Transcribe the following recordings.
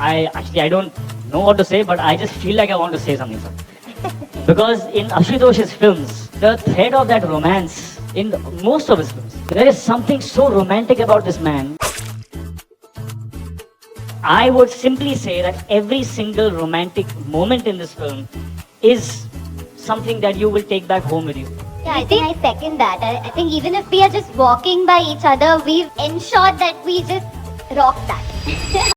I don't know what to say, but I just feel like I want to say something, sir. Because in Ashutosh's films, the thread of that romance in most of his films, there is something so romantic about this man. I would simply say that every single romantic moment in this film is something that you will take back home with you. Yeah, I think I second that. I think even if we are just walking by each other, we've ensured that we just rock that.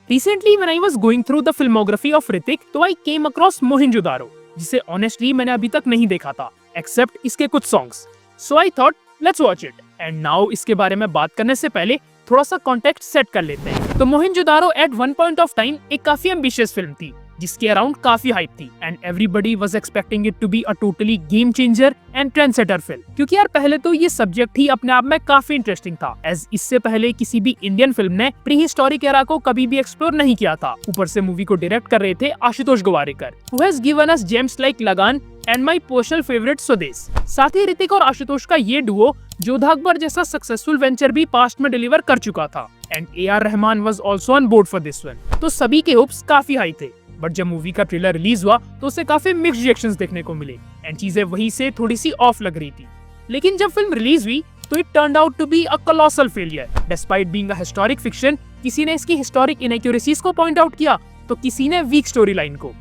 Recently, when I was going through the filmography of Hrithik, तो I came across Mohenjo-daro, जिसे honestly मैंने अभी तक नहीं देखा था, except इसके कुछ songs. So I thought, let's watch it. And now इसके बारे में बात करने से पहले थोड़ा सा कॉन्टेक्स्ट सेट कर लेते हैं। तो Mohenjodaro at one point of time एक काफी एम्बिशियस फिल्म थी, जिसके अराउंड काफी हाइप थी and everybody was expecting it to be a totally game changer and trend setter film. क्योंकि यार पहले तो ये सब्जेक्ट ही अपने आप में काफी इंटरेस्टिंग था, एज इससे पहले किसी भी इंडियन फिल्म ने प्री हिस्टोरिक एरा को कभी भी एक्सप्लोर नहीं किया था। ऊपर से मूवी को डायरेक्ट कर रहे थे Ashutosh Gowariker, who has given us James like लगान एंड माई पर्सनल फेवरेट स्वदेश। साथ ही ऋतिक और आशुतोष का ये डुओ जोधा अकबर जैसा सक्सेसफुल वेंचर भी पास्ट में डिलीवर कर चुका था and AR Rahman was also on board for this one. तो सभी के होप्स काफी हाई थे, बट जब मूवी का ट्रेलर रिलीज हुआ तो उसे काफी मिक्स्ड रिएक्शंस देखने को मिले एंड चीजें वहीं से थोड़ी सी ऑफ लग रही थी। लेकिन जब फिल्म रिलीज हुई तो it turned out to be a colossal failure. Despite being a historic fiction, किसी ने इसकी हिस्टोरिक इनएक्यूरेसीज को पॉइंट आउट किया तो किसी ने वीक स्टोरी लाइन को।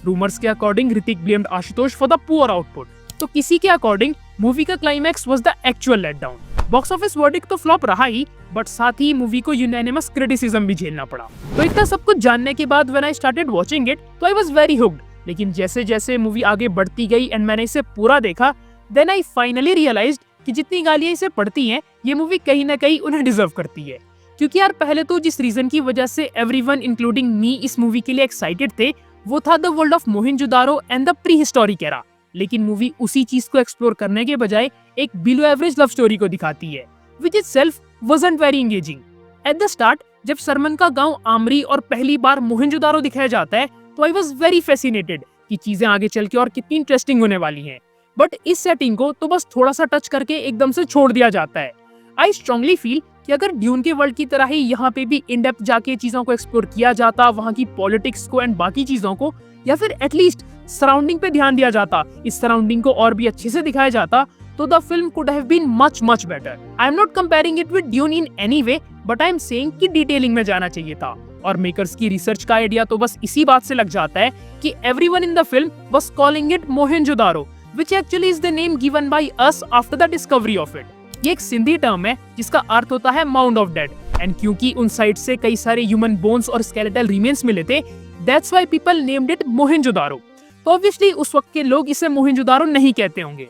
रूमर्स के according Hrithik blamed Ashutosh for the poor output, तो किसी के अकॉर्डिंग मूवी का climax was the actual letdown. Box office verdict तो फ्लॉप रहा ही, बट साथ ही मूवी को यूनानिमस क्रिटिसिज्म भी झेलना पड़ा। तो इतना सब कुछ जानने के बाद when I started watching it तो आई वाज वेरी हुक्ड। लेकिन जैसे जैसे मूवी आगे बढ़ती गई एंड मैंने इसे पूरा देखा, देन आई फाइनली रियलाइज्ड कि जितनी गालियां इसे पड़ती हैं, ये मूवी कहीं ना कहीं उन्हें डिजर्व करती है। क्योंकि यार पहले तो जिस रीजन की वजह से एवरीवन इंक्लूडिंग मी इस मूवी के लिए एक्साइटेड थे, वो था the world of Mohenjo-daro and the pre historic era. लेकिन मूवी उसी चीज को एक्सप्लोर करने के बजाय एक बिलो एवरेज लव स्टोरी को दिखाती है, which itself wasn't very engaging. At the start, जब सरमन का गांव आमरी और पहली बार मोहिंजोदारो दिखाया जाता है तो I was very fascinated कि चीजें आगे चल के और कितनी इंटरेस्टिंग होने वाली हैं। बट इस सेटिंग को तो बस थोड़ा सा टच करके एकदम से छोड़ दिया जाता है। I strongly feel कि अगर ड्यून के वर्ल्ड की तरह ही यहाँ पे भी इन डेप्थ जाके चीजों को एक्सप्लोर किया जाता, वहाँ की पॉलिटिक्स को एंड बाकी चीजों को, या फिर एटलीस्ट सराउंडिंग पे ध्यान दिया जाता, इस सराउंडिंग को और भी अच्छे से दिखाया जाता, तो the film could have been much better. I am not comparing it with Dune in any way, but I am saying कि डिटेलिंग में जाना चाहिए था। और मेकर्स की रिसर्च का आइडिया तो बस इसी बात से लग जाता है कि everyone in the film was calling it Mohenjo-daro, which actually is the name given by us after the discovery of it. ये एक सिंधी टर्म है जिसका अर्थ होता है माउंड ऑफ डेड, एंड क्योंकि उन साइट से कई सारे ह्यूमन बोन्स और स्केलेटल रिमेन्स मिले थे, that's why people named it Mohenjo-daro. तो ऑब्वियसली उस वक्त के लोग इसे मोहेंजोदारो नहीं कहते होंगे।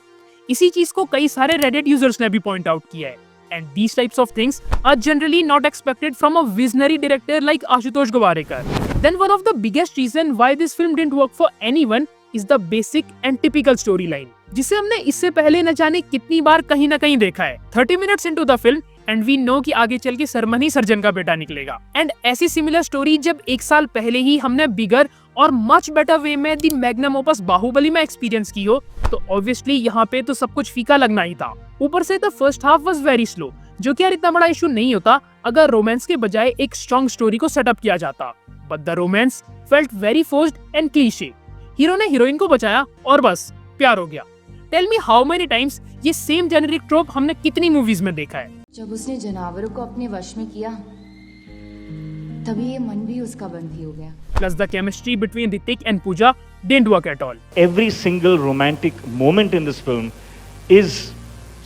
इसी चीज को कई सारे रेडिट यूजर्स ने भी पॉइंट आउट किया है, and these types of things are generally not expected from a visionary director like Ashutosh Gowariker. Then one of the biggest reason why this film didn't work for anyone is the basic and typical story line, जिसे हमने इससे पहले न जाने कितनी बार कहीं ना कहीं देखा है। 30 minutes into the film and we know कि आगे चल के सरमन ही सर्जन का बेटा निकलेगा। एंड ऐसी सिमिलर स्टोरी जब एक साल पहले ही हमने बिगर और मच बेटर वे में दी मैग्नम ओपस बाहुबली में एक्सपीरियंस की हो, तो ऑब्वियसली यहाँ पे तो सब कुछ फीका लगना ही था। ऊपर से the first half was very slow, जो कि यार इतना बड़ा इशू नहीं होता अगर रोमांस के बजाय एक स्ट्रॉन्ग स्टोरी को सेटअप किया जाता, but the romance felt very forced and cliche. Hero ने हीरोइन को बचाया और बस प्यार हो गया। Tell me how many times ये सेम जेनेरिक ट्रोप हमने कितनी मूवीज में देखा है। जब उसने जानवरों को अपने वश में किया, तभी ये मन भी उसका बंदी हो गया। Plus the chemistry between Hrithik and Pooja didn't work at all. Every single romantic moment in this film is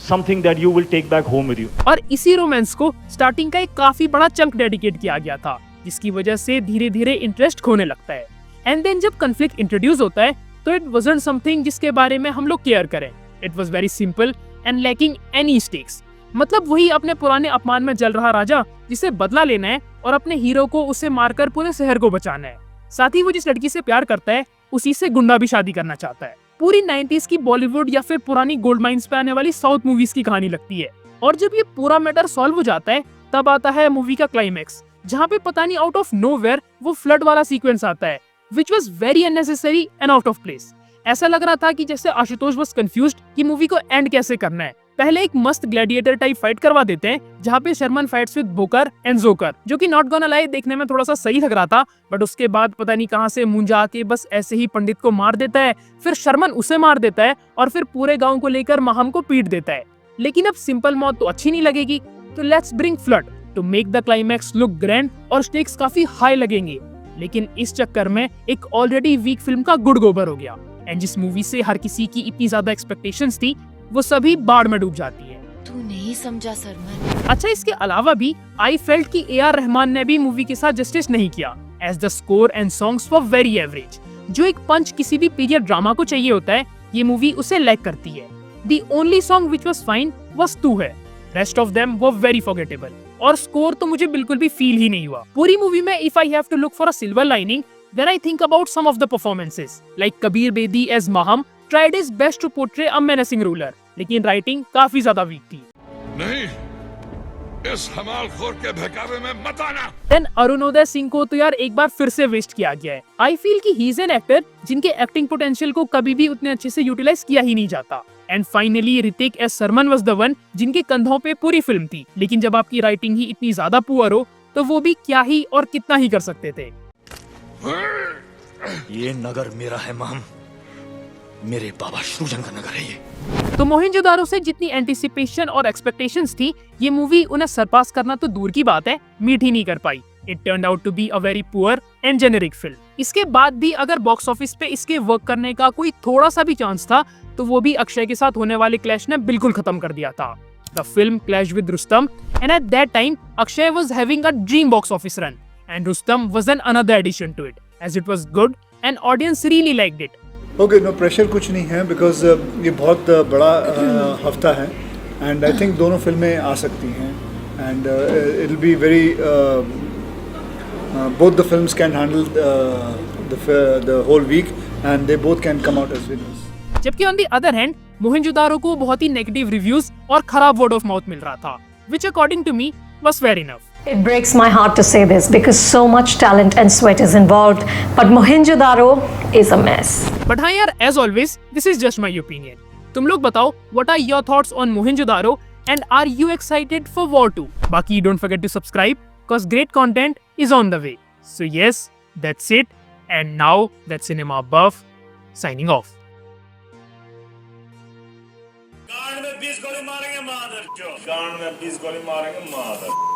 something that you will take back home with you. और इसी रोमांस को स्टार्टिंग का एक काफी बड़ा चंक डेडिकेट किया गया था, जिसकी वजह से धीरे धीरे इंटरेस्ट खोने लगता है। एंड देन जब कन्फ्लिक्ट इंट्रोड्यूस होता है तो इट वाजंट समथिंग जिसके बारे में हम लोग केयर करें। It was very simple and lacking any stakes. मतलब वही अपने पुराने अपमान में जल रहा राजा जिसे बदला लेना है और अपने हीरो को उसे मारकर पूरे शहर को बचाना है। साथ ही वो जिस लड़की से प्यार करता है उसी से गुंडा भी शादी करना चाहता है। पूरी 90s की बॉलीवुड या फिर पुरानी गोल्ड माइंस पे आने वाली साउथ मूवीज की कहानी लगती है। और जब ये पूरा मैटर सॉल्व हो जाता है तब आता है मूवी का क्लाइमैक्स, जहाँ पे पता नहीं आउट ऑफ नोवेयर वो फ्लड वाला सीक्वेंस आता है, which was very unnecessary and out of place. ऐसा लग रहा था कि जैसे आशुतोष was confused कि मूवी को एंड कैसे करना है, पहले एक मस्त ग्लैडिएटर टाइप फाइट करवा देते हैं जहाँ पे शर्मन फाइट्स विद बोकर एंड जोकर, जो कि नॉट गोना लाई देखने में थोड़ा सा सही लग रहा था, बट उसके बाद पता नहीं कहाँ से मुंजा आके बस ऐसे ही पंडित को मार देता है, फिर शर्मन उसे मार देता है और फिर पूरे गाँव को लेकर महम को पीट देता है। लेकिन अब सिंपल मौत तो अच्छी नहीं लगेगी, तो let's bring flood to make the climax look grand और स्टेक्स काफी हाई लगेंगे। लेकिन इस चक्कर में एक ऑलरेडी वीक फिल्म का गुड़ गोबर हो गया, एंड जिस मूवी से हर किसी की इतनी ज्यादा एक्सपेक्टेशंस थी वो सभी बाढ़ में डूब जाती है। तू नहीं समझा सरमन। अच्छा, इसके अलावा भी आई फेल्ट कि ए आर रहमान ने भी मूवी के साथ जस्टिस नहीं किया, as the score and songs were very average. जो एक पंच किसी भी पीरियड ड्रामा को चाहिए होता है, ये मूवी उसे लैक करती है। The only song which was fine was तू है, rest of them were very forgettable. और स्कोर तो मुझे बिल्कुल भी फील ही नहीं हुआ। पूरी मूवी में if I have to look for a silver lining, then I think about some of the performances, like Kabir Bedi as Maham tried his best to portray a menacing ruler, लेकिन writing काफी ज्यादा week थी। नहीं, इस हमालखोर के बहकावे में मत आना। Then अरुणोदय सिंह को तो यार एक बार फिर से वेस्ट किया गया है। I feel कि he is an actor जिनके एक्टिंग पोटेंशियल को कभी भी उतने अच्छे से यूटिलाइज किया ही नहीं जाता। And finally Hrithik as Sarman was the one जिनके कंधों पे पूरी फिल्म थी, लेकिन जब आपकी राइटिंग ही इतनी ज्यादा पुअर हो तो वो भी क्या ही और कितना ही कर सकते थे। ये नगर मेरा है माम, मेरे बाबा सृजन का नगर है ये। तो मोहिंजोदारो से जितनी एंटिसिपेशन और एक्सपेक्टेशंस थी, ये मूवी उन्हें सरपास करना तो दूर की बात है, मीट ही नहीं कर पाई। It turned out to be a very poor and generic film. इसके बाद भी अगर बॉक्स ऑफिस पे इसके वर्क करने का कोई थोड़ा सा भी चांस था, तो वो भी अक्षय के साथ होने वाले क्लैश ने बिल्कुल खत्म कर दिया था। The film clash with Rustom, and at that time Akshay was having a dream box office run, and Rustom was an another addition to it, as it was good and audience really liked it. Okay, no pressure कुछ नहीं है, because ये बहुत बड़ा हफ्ता है and I think दोनों फिल्में आ सकती हैं and it will be very both the films can handle the whole weekend they both can come out as winners. जबकि on the other hand Mohenjodaro को बहुत ही नेगेटिव रिव्यूज और खराब वर्ड ऑफ माउथ मिल रहा था, which according to me was fair enough. It breaks my heart to say this because so much talent and sweat is involved, but Mohenjo-daro is a mess. But हाँ यार, as always, this is just my opinion. तुम लोग बताओ, what are your thoughts on Mohenjo-daro and are you excited for War 2? बाकी don't forget to subscribe because great content is on the way. So yes, that's it. And now that's Cinema Buff signing off. गांड में 20 गोली मारेंगे मादर।